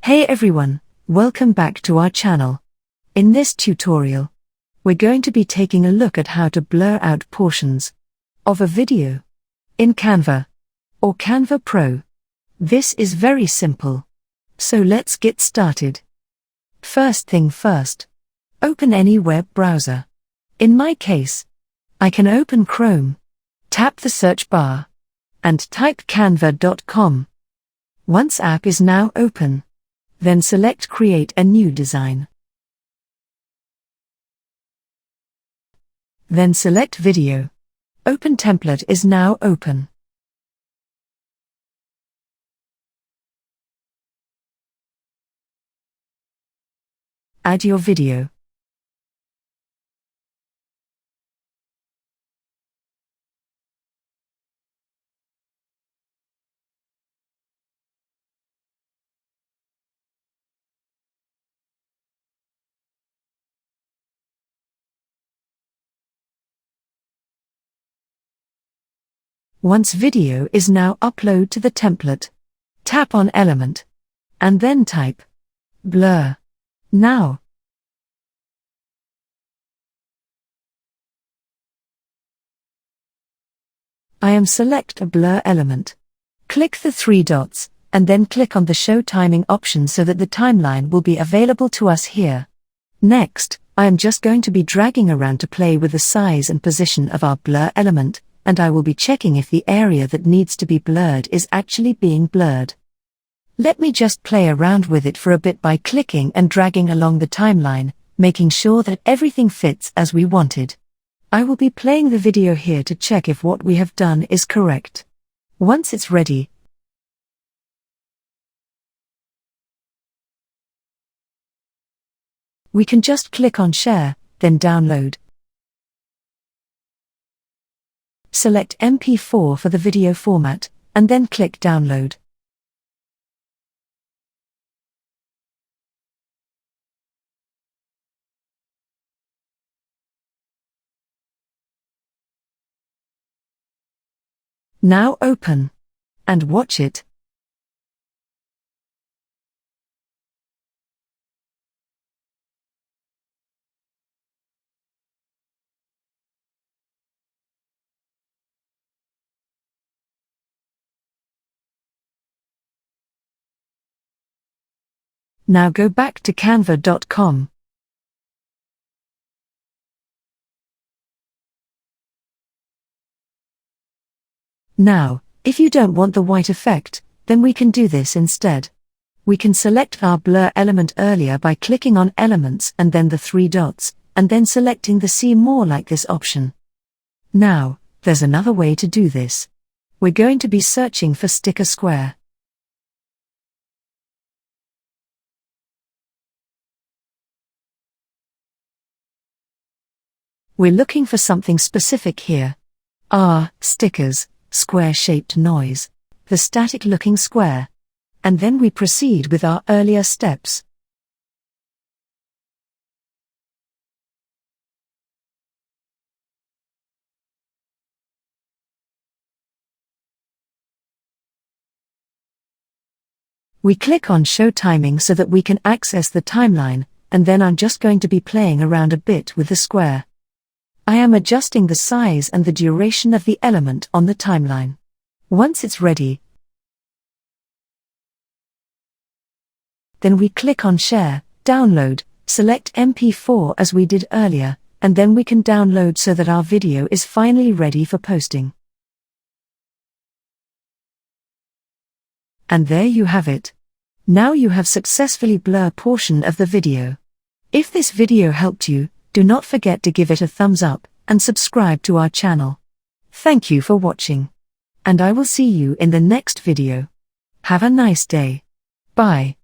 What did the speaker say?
Hey everyone, welcome back to our channel. In this tutorial, we're going to be taking a look at how to blur out portions of a video in Canva or Canva Pro. This is very simple. So let's get started. First thing first, open any web browser. In my case, I can open Chrome, tap the search bar, and type canva.com. Once app is now open, then select Create a new design. Then select Video. Open template is now open. Add your video. Once video is now uploaded to the template, tap on Element, and then type Blur. Now, I am select a blur element. Click the three dots, and then click on the Show Timing option so that the timeline will be available to us here. Next, I am just going to be dragging around to play with the size and position of our blur element, and I will be checking if the area that needs to be blurred is actually being blurred. Let me just play around with it for a bit by clicking and dragging along the timeline, making sure that everything fits as we wanted. I will be playing the video here to check if what we have done is correct. Once it's ready, we can just click on Share, then Download. Select MP4 for the video format, and then click Download. Now open and watch it. Now go back to canva.com. Now, if you don't want the white effect, then we can do this instead. We can select our blur element earlier by clicking on Elements and then the three dots, and then selecting the See More like this option. Now, there's another way to do this. We're going to be searching for sticker square. We're looking for something specific here. Stickers, square-shaped noise, the static-looking square. And then we proceed with our earlier steps. We click on Show Timing so that we can access the timeline, and then I'm just going to be playing around a bit with the square. I am adjusting the size and the duration of the element on the timeline. Once it's ready, then we click on Share, Download, select MP4 as we did earlier, and then we can download so that our video is finally ready for posting. And there you have it. Now you have successfully blurred portion of the video. If this video helped you, do not forget to give it a thumbs up, and subscribe to our channel. Thank you for watching. And I will see you in the next video. Have a nice day. Bye.